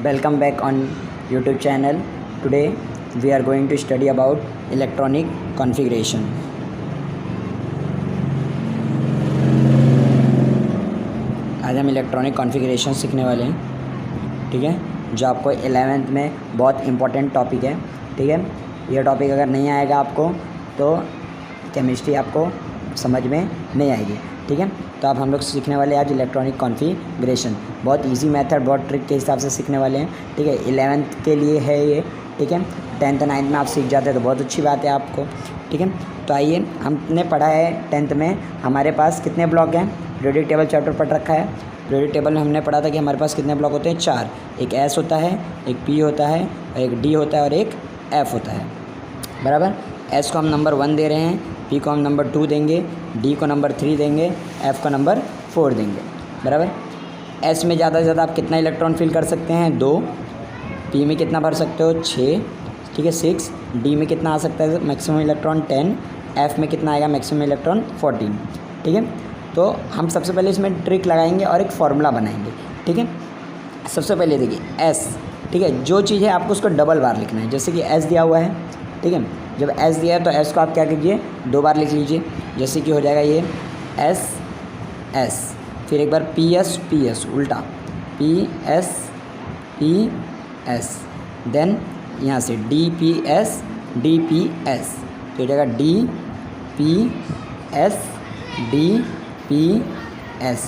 Welcome back on YouTube channel. Today we are going to study about electronic configuration. आज हम electronic configuration सीखने वाले हैं, ठीक है, जो आपको 11th में बहुत इम्पोर्टेंट टॉपिक है, ठीक है। यह टॉपिक अगर नहीं आएगा आपको तो केमिस्ट्री आपको समझ में नहीं आएगी, ठीक है। तो अब हम लोग सीखने वाले हैं आज इलेक्ट्रॉनिक कॉन्फ़िगरेशन। बहुत इजी मेथड, बहुत ट्रिक के हिसाब से सीखने वाले हैं, ठीक है। 11th के लिए है ये, ठीक है। 10th 9th में आप सीख जाते हैं तो बहुत अच्छी बात है आपको, ठीक है। तो आइए, हमने पढ़ा है 10th में हमारे पास कितने ब्लॉक हैं। पीरियोडिक टेबल चैप्टर पढ़ रखा है। पीरियोडिक टेबल में हमने पढ़ा था कि हमारे पास कितने ब्लॉक होते हैं, 4। एक एस होता है, एक पी होता है, एक डी होता है और एक एफ होता है, बराबर। एस को हम नंबर 1 दे रहे हैं, पी को हम नंबर 2 देंगे, डी को नंबर 3 देंगे, एफ़ को नंबर 4 देंगे, बराबर। एस में ज़्यादा से ज़्यादा आप कितना इलेक्ट्रॉन फिल कर सकते हैं, 2। पी में कितना भर सकते हो, 6, ठीक है, 6। डी में कितना आ सकता है मैक्सिमम इलेक्ट्रॉन, 10। एफ़ में कितना आएगा मैक्सिमम इलेक्ट्रॉन, 14, ठीक है। तो हम सबसे पहले इसमें ट्रिक लगाएंगे और एक फार्मूला बनाएंगे, ठीक है। सबसे पहले देखिए एस, ठीक है, जो चीज़ है आपको उसको डबल बार लिखना है। जैसे कि एस दिया हुआ है, ठीक है। जब एस दिया है तो एस को आप क्या कीजिए, 2 बार लिख लीजिए। जैसे कि हो जाएगा ये एस एस, फिर एक बार पी एस उल्टा, पी एस, देन यहाँ से डी पी एस, तो हो जाएगा डी पी एस,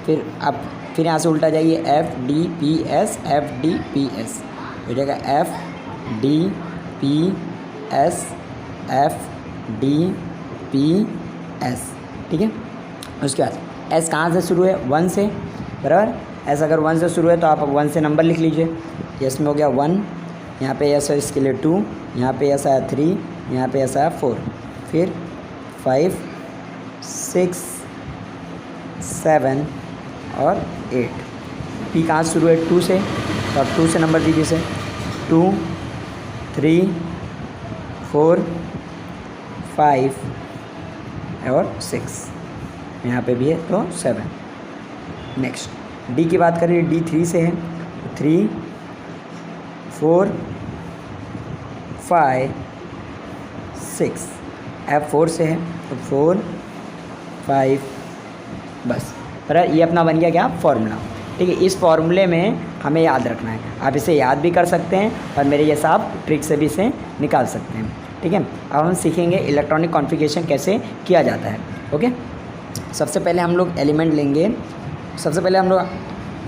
फिर यहाँ से उल्टा जाइए, एफ डी पी एस, हो जाएगा एफ डी पी एस, ठीक है। उसके बाद एस कहाँ से शुरू है, 1 से, बराबर। एस अगर 1 से शुरू है तो आप 1 से नंबर लिख लीजिए। एस में हो गया 1, यहाँ पे एस है इसके लिए 2, यहाँ पे एस आया 3, यहाँ पे एस आया 4, फिर 5, 6, 7 और 8। पी कहाँ से शुरू है, 2 से, तो आप 2 से नंबर दीजिए इसे, 2, 3, 4, 5 और 6, यहाँ पे भी है तो 7। नेक्स्ट डी की बात करें, डी 3 से है, 3, 4, 5, 6। एफ 4 से है तो 4, 5, बस। पर ये अपना बन गया क्या, फार्मूला, ठीक है। इस फार्मूले में हमें याद रखना है। आप इसे याद भी कर सकते हैं और मेरे जैसा आप ट्रिक से भी इसे निकाल सकते हैं, ठीक है। अब हम सीखेंगे इलेक्ट्रॉनिक कॉन्फ़िगरेशन कैसे किया जाता है, ओके। सबसे पहले हम लोग एलिमेंट लेंगे। सबसे पहले हम लोग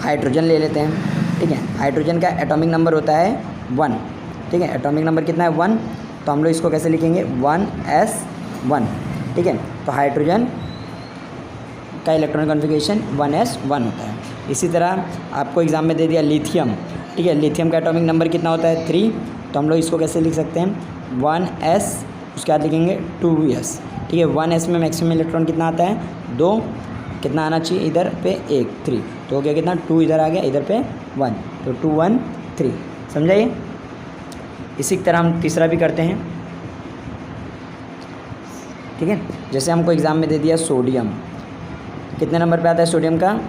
हाइड्रोजन ले लेते हैं, ठीक है। हाइड्रोजन का एटॉमिक नंबर होता है 1, ठीक है। एटॉमिक नंबर कितना है, 1। तो हम लोग इसको कैसे लिखेंगे, 1s1, ठीक है। तो हाइड्रोजन का इलेक्ट्रॉनिक कॉन्फ़िगरेशन 1s1 होता है। इसी तरह आपको एग्जाम में दे दिया लिथियम, ठीक है। लिथियम का एटॉमिक नंबर कितना होता है, 3। तो हम लोग इसको कैसे लिख सकते हैं, 1s, उसके बाद लिखेंगे 2s, ठीक है। 1s में मैक्सिमम इलेक्ट्रॉन कितना आता है, 2। कितना आना चाहिए इधर पे, 1, 3, तो हो गया कितना, 2 इधर आ गया, इधर पे 1, तो 2 1 3, समझाइए। इसी तरह हम तीसरा भी करते हैं, ठीक है। जैसे हमको एग्ज़ाम में दे दिया सोडियम, कितने नंबर पे आता है सोडियम का,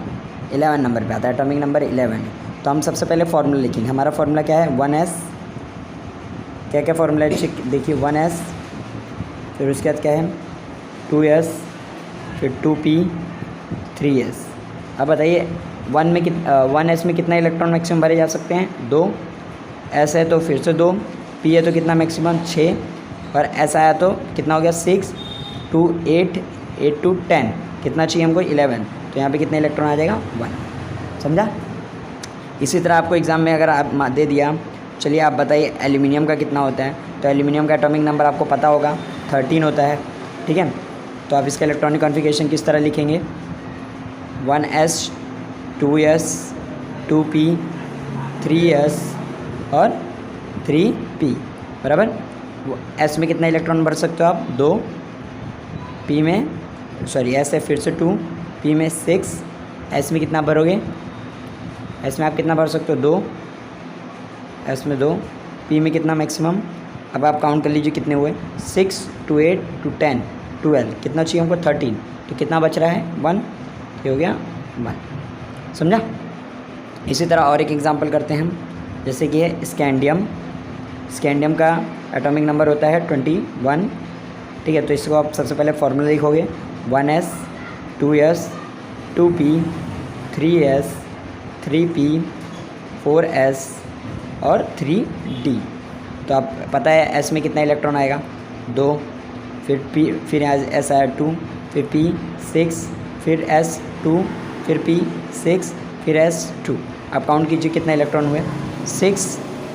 11 नंबर पे आता है, एटॉमिक नंबर 11। तो हम सबसे पहले फार्मूला लिखेंगे। हमारा फार्मूला क्या है, 1s, क्या क्या फार्मूला है देखिए, 1s, फिर उसके बाद क्या है 2s, फिर 2p, 3s। अब बताइए 1s में कितना इलेक्ट्रॉन मैक्सिमम भरे जा सकते हैं, 2। s है तो फिर से 2, p है तो कितना मैक्सिमम 6, और s आया तो कितना हो गया 6, 2 8, 8 2 10, कितना चाहिए हमको 11। तो यहाँ पे कितना इलेक्ट्रॉन आ जाएगा, 1, समझा। इसी तरह आपको एग्ज़ाम में अगर आप दे दिया, चलिए आप बताइए एल्यूमिनियम का कितना होता है। तो एल्यूमिनियम का एटॉमिक नंबर आपको पता होगा, 13 होता है, ठीक है। तो आप इसका इलेक्ट्रॉनिक कॉन्फ़िगरेशन किस तरह लिखेंगे, 1s, 2s, 2p, 3s और 3p, बराबर। s में कितना इलेक्ट्रॉन भर सकते हो आप, 2। p में s है फिर से 2, p में 6, s में कितना भरोगे, s में आप कितना भर सकते हो, 2, s में 2, p में कितना मैक्सिमम। अब आप काउंट कर लीजिए कितने हुए, 6 2 8 2 10 12, कितना चाहिए हमको 13, तो कितना बच रहा है 1, ये हो गया 1, समझा। इसी तरह और एक एग्जांपल करते हैं हम, जैसे कि है स्कैंडियम। स्कैंडियम का एटॉमिक नंबर होता है 21, ठीक है। तो इसको आप सबसे पहले फार्मूला लिखोगे 1s 2s 2p 3s 3p 4s और 3d। तो आप पता है s में कितना इलेक्ट्रॉन आएगा 2, फिर p, फिर s आया 2, फिर p 6, फिर s 2, फिर p 6, फिर s 2। आप काउंट कीजिए कितना इलेक्ट्रॉन हुए 6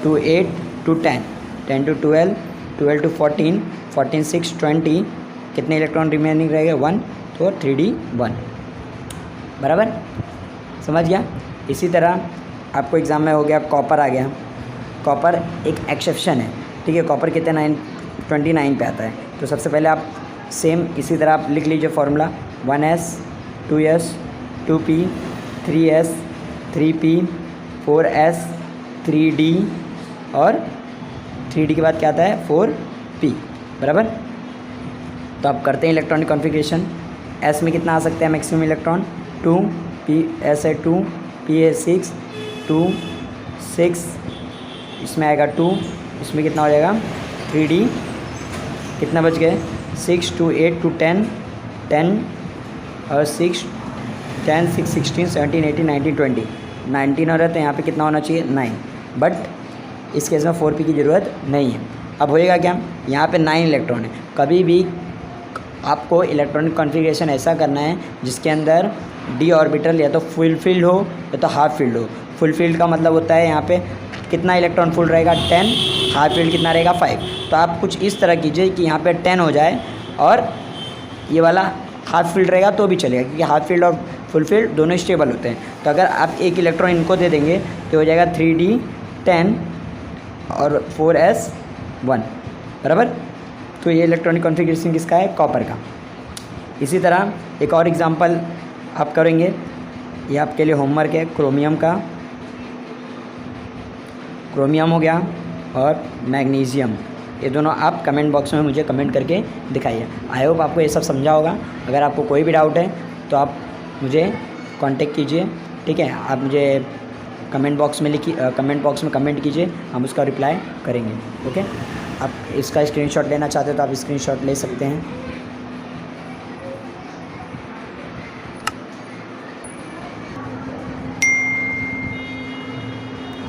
to 8 to 10, 10 to 12, 12 to 14, 14 6 20। कितने इलेक्ट्रॉन रिमेनिंग रहेगा 1, तो 3d 1। बराबर समझ गया। इसी तरह आपको एग्ज़ाम में हो गया कॉपर आ गया। कॉपर एक एक्सेप्शन है, ठीक है। कॉपर कितने 29 पे आता है। तो सबसे पहले आप सेम इसी तरह आप लिख लीजिए formula 1s 2s 2p 3s 3p 4s 3d और 3d के बाद क्या आता है 4p। बराबर। तो आप करते हैं इलेक्ट्रॉनिक कॉन्फ़िगरेशन। s में कितना आ सकता है मैक्सिमम इलेक्ट्रॉन 2, p s है 2, p है 6, 2 6, इसमें आएगा 2, इसमें कितना हो जाएगा 3d। कितना बच गए 6 to 8 to 10, 10 और 6 10 6 16 17 18 19 20, 19 हो रहा है तो यहाँ पे कितना होना चाहिए 9। बट इस केस में 4p की ज़रूरत नहीं है। अब होएगा क्या, यहाँ पे 9 इलेक्ट्रॉन है। कभी भी आपको इलेक्ट्रॉनिक कॉन्फ़िगरेशन ऐसा करना है जिसके अंदर d ऑर्बिटल या तो फुल फील्ड हो या तो हाफ फील्ड हो। फुल फील्ड का मतलब होता है यहाँ पे कितना इलेक्ट्रॉन फुल रहेगा 10, हाफ फील्ड कितना रहेगा 5। तो आप कुछ इस तरह कीजिए कि यहाँ पे 10 हो जाए और ये वाला हाफ फील्ड रहेगा तो भी चलेगा, क्योंकि हाफ फील्ड और फुल फील्ड दोनों स्टेबल होते हैं। तो अगर आप एक इलेक्ट्रॉन इनको दे देंगे तो हो जाएगा 3d 10 और 4s 1। बराबर। तो ये इलेक्ट्रॉनिक कॉन्फ़िगरेशन किसका है कॉपर का। इसी तरह एक और एग्जांपल आप करेंगे, ये आपके लिए होमवर्क है। क्रोमियम का, क्रोमियम हो गया और मैग्नीशियम, ये दोनों आप कमेंट बॉक्स में मुझे कमेंट करके दिखाइए। आई होप आपको ये सब समझा होगा। अगर आपको कोई भी डाउट है तो आप मुझे कांटेक्ट कीजिए, ठीक है। आप मुझे कमेंट बॉक्स में कमेंट कीजिए, हम उसका रिप्लाई करेंगे। ओके। आप इसका स्क्रीनशॉट लेना चाहते हो तो आप स्क्रीनशॉट ले सकते हैं।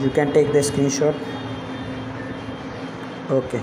You can take the screenshot. Okay.